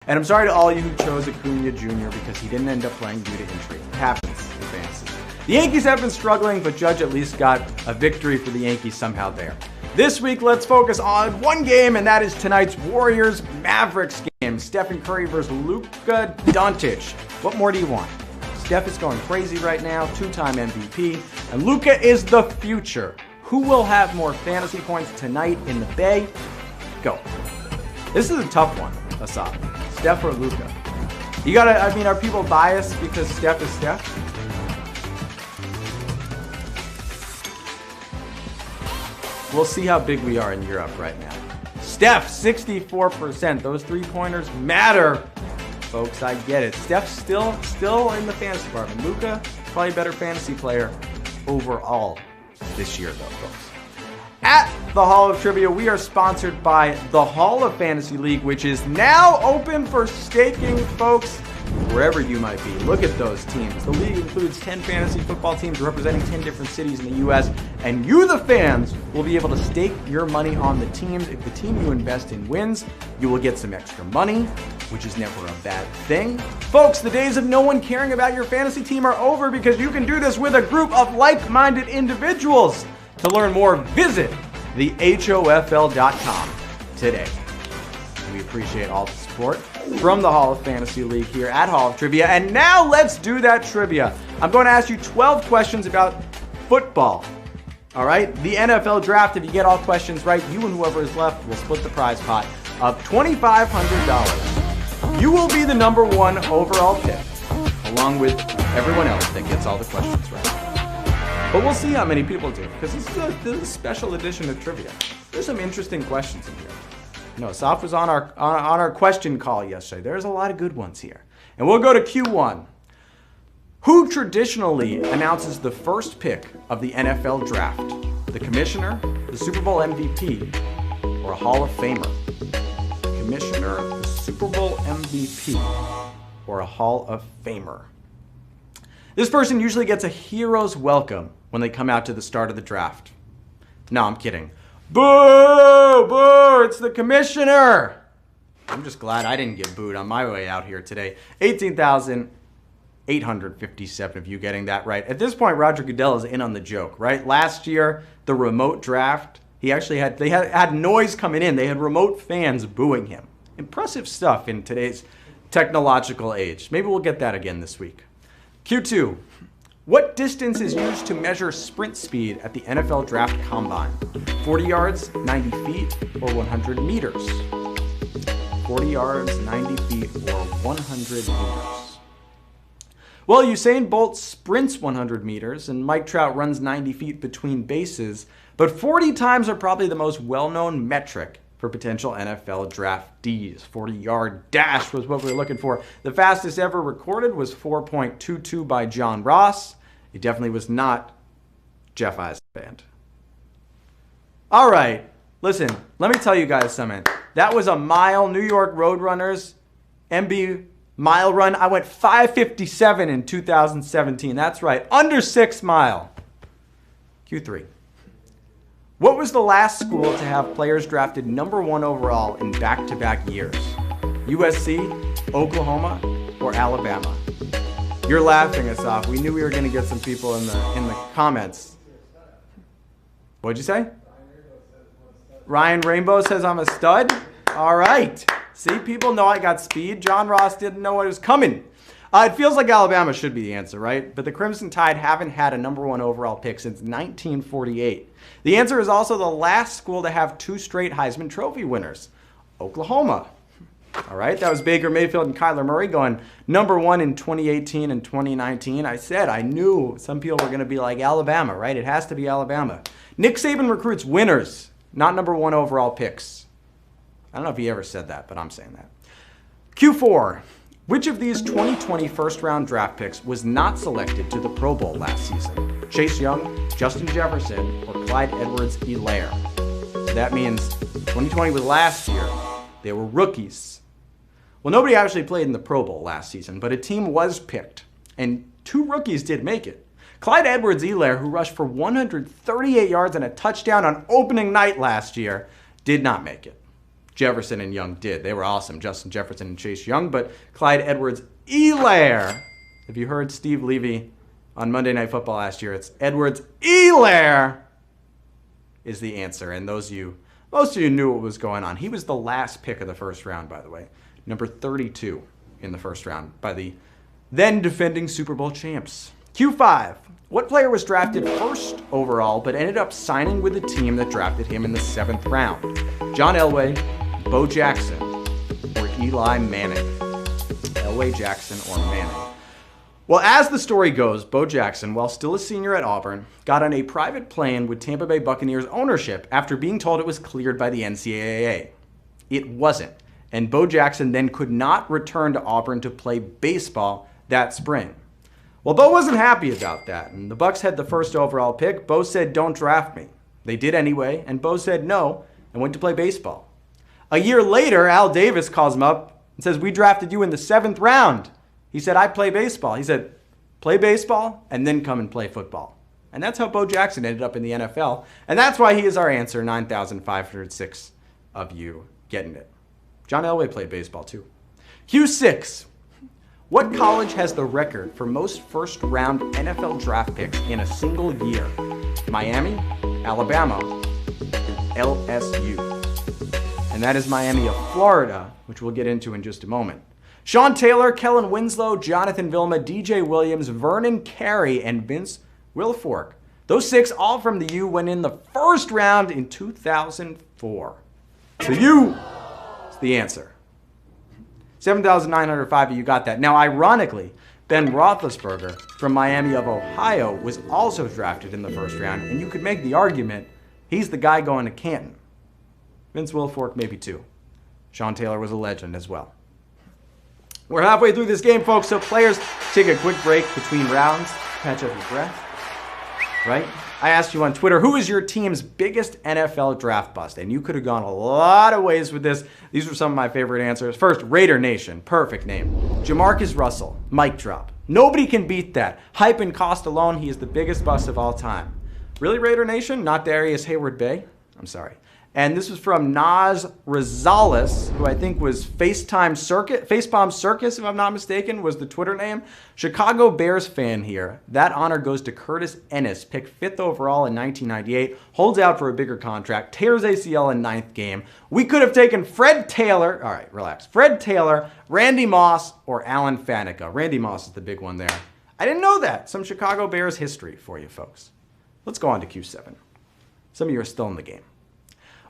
And I'm sorry to all you who chose Acuna Jr. because he didn't end up playing due to injury. It happens in fantasy. The Yankees have been struggling, but Judge at least got a victory for the Yankees somehow there. This week, let's focus on one game, and that is tonight's Warriors-Mavericks game. Stephen Curry versus Luka Doncic. What more do you want? Steph is going crazy right now, two-time MVP, and Luka is the future. Who will have more fantasy points tonight in the Bay? Go. This is a tough one, Asaf. Steph or Luka? You gotta, I mean, are people biased because Steph is Steph? We'll see how big we are in Europe right now. Steph, 64%. Those three-pointers matter. Folks, I get it. Steph's still in the fantasy department. Luka, probably a better fantasy player overall this year, though, folks. At the Hall of Trivia, we are sponsored by the Hall of Fantasy League, which is now open for staking, folks, wherever you might be. Look at those teams. The league includes 10 fantasy football teams representing 10 different cities in the U.S., and you, the fans, will be able to stake your money on the teams. If the team you invest in wins, you will get some extra money, which is never a bad thing. Folks, the days of no one caring about your fantasy team are over because you can do this with a group of like-minded individuals. To learn more, visit thehofl.com today. We appreciate all the support from the Hall of Fantasy League here at Hall of Trivia. And now let's do that trivia. I'm going to ask you 12 questions about football. All right? The NFL draft, if you get all questions right, you and whoever is left will split the prize pot of $2,500. You will be the number one overall pick, along with everyone else that gets all the questions right. But we'll see how many people do, because this is a special edition of trivia. There's some interesting questions in here. You know, Asaf was on our question call yesterday. There's a lot of good ones here. And we'll go to Q1. Who traditionally announces the first pick of the NFL draft? The commissioner, the Super Bowl MVP, or a Hall of Famer? The commissioner, the Super Bowl MVP, or a Hall of Famer? This person usually gets a hero's welcome when they come out to the start of the draft. No, I'm kidding. Boo! Boo! It's the commissioner! I'm just glad I didn't get booed on my way out here today. 18,857 of you getting that right. At this point, Roger Goodell is in on the joke, right? Last year, the remote draft, they had noise coming in. They had remote fans booing him. Impressive stuff in today's technological age. Maybe we'll get that again this week. Q2. What distance is used to measure sprint speed at the NFL Draft Combine? 40 yards, 90 feet, or 100 meters? 40 yards, 90 feet, or 100 meters? Well, Usain Bolt sprints 100 meters, and Mike Trout runs 90 feet between bases, but 40 times are probably the most well-known metric for potential NFL draftees. 40-yard dash was what we were looking for. The fastest ever recorded was 4.22 by John Ross. It definitely was not Jeff Eisband. All right, listen, let me tell you guys something. That was a mile, New York Roadrunners MB mile run. I went 5:57 in 2017. That's right, under 6 mile. Q3. What was the last school to have players drafted number 1 overall in back-to-back years? USC, Oklahoma, or Alabama? You're laughing us off. We knew we were going to get some people in the comments. What'd you say? Ryan Rainbow says I'm a stud? All right. See, people know I got speed. John Ross didn't know what was coming. It feels like Alabama should be the answer, right? But the Crimson Tide haven't had a number 1 overall pick since 1948. The answer is also the last school to have 2 straight Heisman Trophy winners, Oklahoma. All right, that was Baker Mayfield and Kyler Murray going number 1 in 2018 and 2019. I knew some people were going to be like Alabama, right? It has to be Alabama. Nick Saban recruits winners, not number 1 overall picks. I don't know if he ever said that, but I'm saying that. Q4. Which of these 2020 first-round draft picks was not selected to the Pro Bowl last season? Chase Young, Justin Jefferson, or Clyde Edwards-Helaire? That means 2020 was last year. They were rookies. Well, nobody actually played in the Pro Bowl last season, but a team was picked, and 2 rookies did make it. Clyde Edwards-Helaire, who rushed for 138 yards and a touchdown on opening night last year, did not make it. Jefferson and Young did. They were awesome, Justin Jefferson and Chase Young. But Clyde Edwards-Helaire, if you heard Steve Levy on Monday Night Football last year, it's Edwards-Helaire is the answer. And most of you knew what was going on. He was the last pick of the first round, by the way. Number 32 in the first round by the then defending Super Bowl champs. Q5. What player was drafted first overall but ended up signing with the team that drafted him in the 7th round? John Elway, Bo Jackson, or Eli Manning? Elway, Jackson, or Manning? Well, as the story goes, Bo Jackson, while still a senior at Auburn, got on a private plane with Tampa Bay Buccaneers ownership after being told it was cleared by the NCAA. It wasn't, and Bo Jackson then could not return to Auburn to play baseball that spring. Well, Bo wasn't happy about that, and the Bucs had the first overall pick. Bo said, "Don't draft me." They did anyway, and Bo said no and went to play baseball. A year later, Al Davis calls him up and says, "We drafted you in the 7th round." He said, "I play baseball." He said, "Play baseball and then come and play football." And that's how Bo Jackson ended up in the NFL, and that's why he is our answer, 9,506 of you getting it. John Elway played baseball too. Q6. What college has the record for most first-round NFL draft picks in a single year? Miami, Alabama, LSU. And that is Miami of Florida, which we'll get into in just a moment. Sean Taylor, Kellen Winslow, Jonathan Vilma, DJ Williams, Vernon Carey, and Vince Wilfork. Those 6, all from the U, went in the first round in 2004. So U is the answer. 7,905 of you got that. Now, ironically, Ben Roethlisberger from Miami of Ohio was also drafted in the first round, and you could make the argument he's the guy going to Canton. Vince Wilfork maybe too. Sean Taylor was a legend as well. We're halfway through this game, folks, so players take a quick break between rounds, catch up your breath, right? I asked you on Twitter, who is your team's biggest NFL draft bust? And you could have gone a lot of ways with this. These were some of my favorite answers. First, Raider Nation. Perfect name. Jamarcus Russell. Mic drop. Nobody can beat that. Hype and cost alone, he is the biggest bust of all time. Really, Raider Nation? Not Darius Hayward-Bay? I'm sorry. And this was from Nas Rosales, who I think was Facepalm Circus, if I'm not mistaken, was the Twitter name. Chicago Bears fan here. That honor goes to Curtis Ennis, picked 5th overall in 1998, holds out for a bigger contract, tears ACL in 9th game. We could have taken Fred Taylor, all right, relax, Fred Taylor, Randy Moss, or Alan Faneca. Randy Moss is the big one there. I didn't know that. Some Chicago Bears history for you folks. Let's go on to Q7. Some of you are still in the game.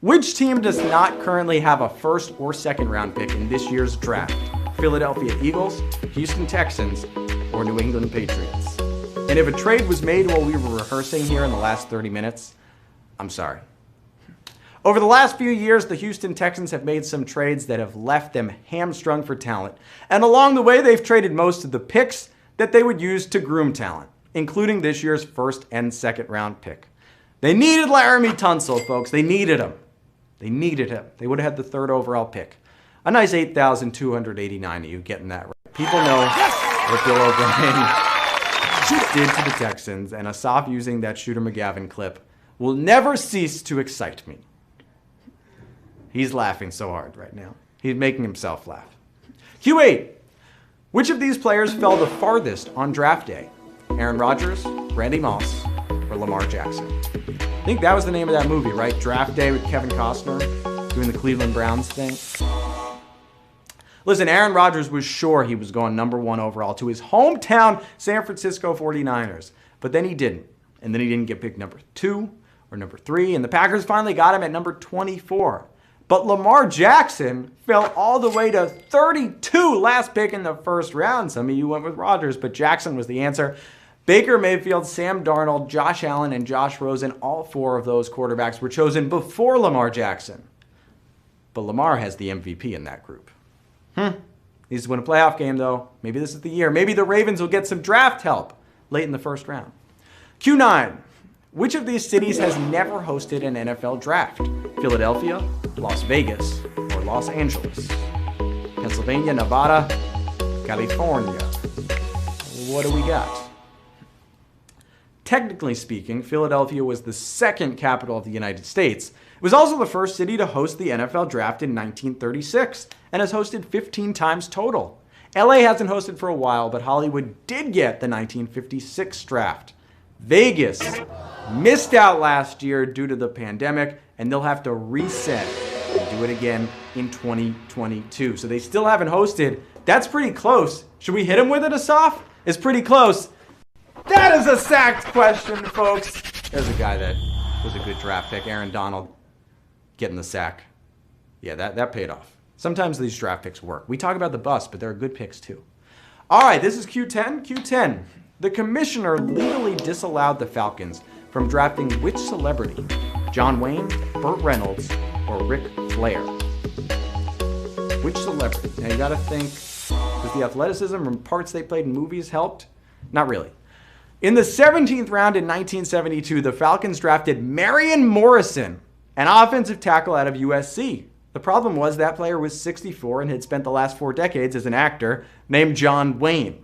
Which team does not currently have a first or second round pick in this year's draft? Philadelphia Eagles, Houston Texans, or New England Patriots? And if a trade was made while we were rehearsing here in the last 30 minutes, I'm sorry. Over the last few years, the Houston Texans have made some trades that have left them hamstrung for talent. And along the way, they've traded most of the picks that they would use to groom talent, including this year's first and second round pick. They needed Laramie Tunsil, folks. They needed him. They needed him. They would have had the 3rd overall pick. A nice 8,289 of you getting that right. People know what Bill O'Brien did to the Texans, and Asaf using that Shooter McGavin clip will never cease to excite me. He's laughing so hard right now. He's making himself laugh. Q8. Which of these players fell the farthest on draft day? Aaron Rodgers, Randy Moss, or Lamar Jackson? I think that was the name of that movie, right? Draft Day with Kevin Costner doing the Cleveland Browns thing. Listen, Aaron Rodgers was sure he was going number 1 overall to his hometown San Francisco 49ers, but then he didn't. And then he didn't get picked number 2 or number 3, and the Packers finally got him at number 24. But Lamar Jackson fell all the way to 32, last pick in the first round. Some of you went with Rodgers, but Jackson was the answer. Baker Mayfield, Sam Darnold, Josh Allen, and Josh Rosen, all 4 of those quarterbacks were chosen before Lamar Jackson. But Lamar has the MVP in that group. Needs to win a playoff game, though. Maybe this is the year. Maybe the Ravens will get some draft help late in the first round. Q9. Which of these cities has never hosted an NFL draft? Philadelphia, Las Vegas, or Los Angeles? Pennsylvania, Nevada, California. What do we got? technically speaking, Philadelphia was the second capital of the United States, it was also the first city to host the NFL draft in 1936 and has hosted 15 times total. LA hasn't hosted for a while, but Hollywood did get the 1956 draft. Vegas missed out last year due to the pandemic, and they'll have to reset and do it again in 2022. So they still haven't hosted. That's pretty close. Should we hit him with it, Asaf? It's pretty close. That is a sacked question, folks. There's a guy that was a good draft pick, Aaron Donald, getting the sack. Yeah, that paid off. Sometimes these draft picks work. We talk about the bust, but there are good picks too. All right, this is Q10. Q10. The commissioner legally disallowed the Falcons from drafting which celebrity? John Wayne, Burt Reynolds, or Ric Flair? Which celebrity? Now you gotta think, does the athleticism and parts they played in movies helped? Not really. In the 17th round in 1972, the Falcons drafted Marion Morrison, an offensive tackle out of USC. The problem was that player was 64 and had spent the last 4 decades as an actor named John Wayne.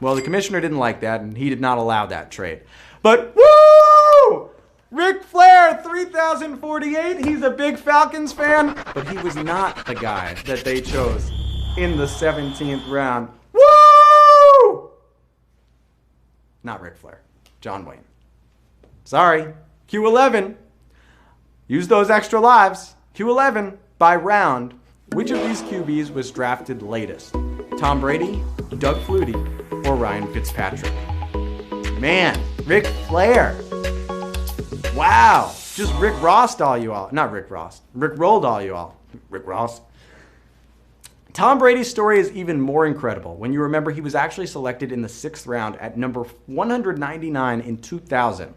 Well, the commissioner didn't like that, and he did not allow that trade. But woo! Ric Flair, 3,048. He's a big Falcons fan, but he was not the guy that they chose in the 17th round. Woo! Not Ric Flair. John Wayne. Sorry. Q11. Use those extra lives. Q11. By round, which of these QBs was drafted latest? Tom Brady, Doug Flutie, or Ryan Fitzpatrick? Man, Ric Flair. Wow. Just Rick Ross all you all. Not Rick Ross. Rick rolled all you all. Rick Ross. Tom Brady's story is even more incredible when you remember he was actually selected in the 6th round at number 199 in 2000.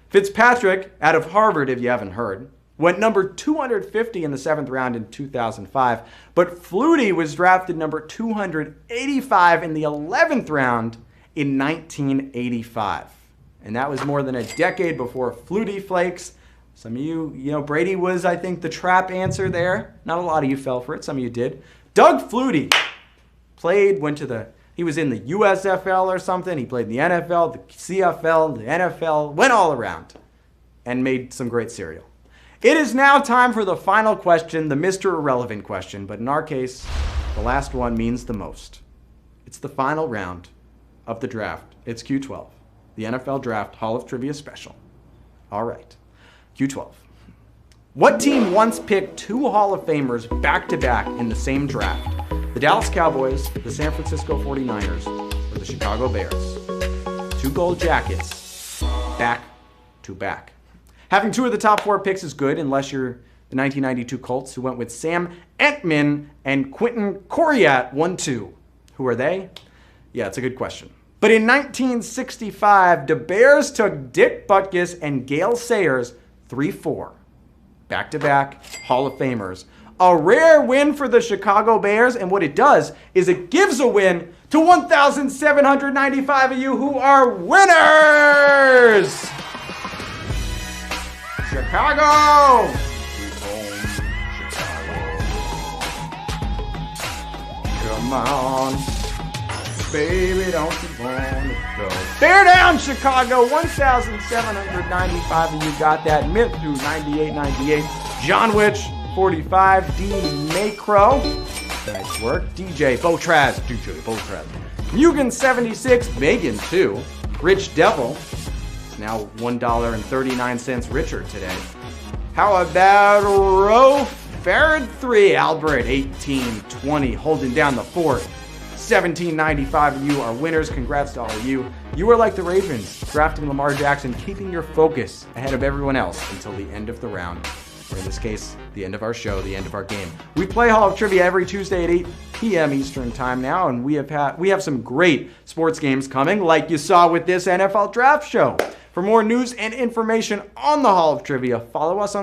Fitzpatrick, out of Harvard if you haven't heard, went number 250 in the 7th round in 2005, but Flutie was drafted number 285 in the 11th round in 1985. And that was more than a decade before Flutie flakes. Some of you, Brady was, I think, the trap answer there. Not a lot of you fell for it. Some of you did. Doug Flutie he was in the USFL or something. He played in the NFL, the CFL, the NFL, went all around and made some great cereal. It is now time for the final question, the Mr. Irrelevant question, but in our case, the last one means the most. It's the final round of the draft. It's Q12, the NFL Draft Hall of Trivia Special. All right, Q12. What team once picked 2 Hall of Famers back-to-back in the same draft? The Dallas Cowboys, the San Francisco 49ers, or the Chicago Bears? 2 gold jackets, back-to-back. Having 2 of the top 4 picks is good unless you're the 1992 Colts, who went with Sam Entman and Quentin Coriat 1-2. Who are they? Yeah, it's a good question. But in 1965, the Bears took Dick Butkus and Gale Sayers 3-4. Back-to-back Hall of Famers. A rare win for the Chicago Bears, and what it does is it gives a win to 1,795 of you who are winners! Chicago! Come on, baby, don't you want to go? Bear down, Chicago! 1,795 of you got that. Myth through 98. John Witch, 45. D. Macro. Nice work. DJ Botraz. Mugen, 76. Megan, 2. Rich Devil. It's now $1.39 richer today. How about Ro Farad, 3. Albert, 1820. Holding down the fort. 1,795 of you are winners. Congrats to all of you. You are like the Ravens, drafting Lamar Jackson, keeping your focus ahead of everyone else until the end of the round. Or in this case, the end of our show, the end of our game. We play Hall of Trivia every Tuesday at 8 p.m. Eastern Time now, and we have some great sports games coming, like you saw with this NFL Draft Show. For more news and information on the Hall of Trivia, follow us on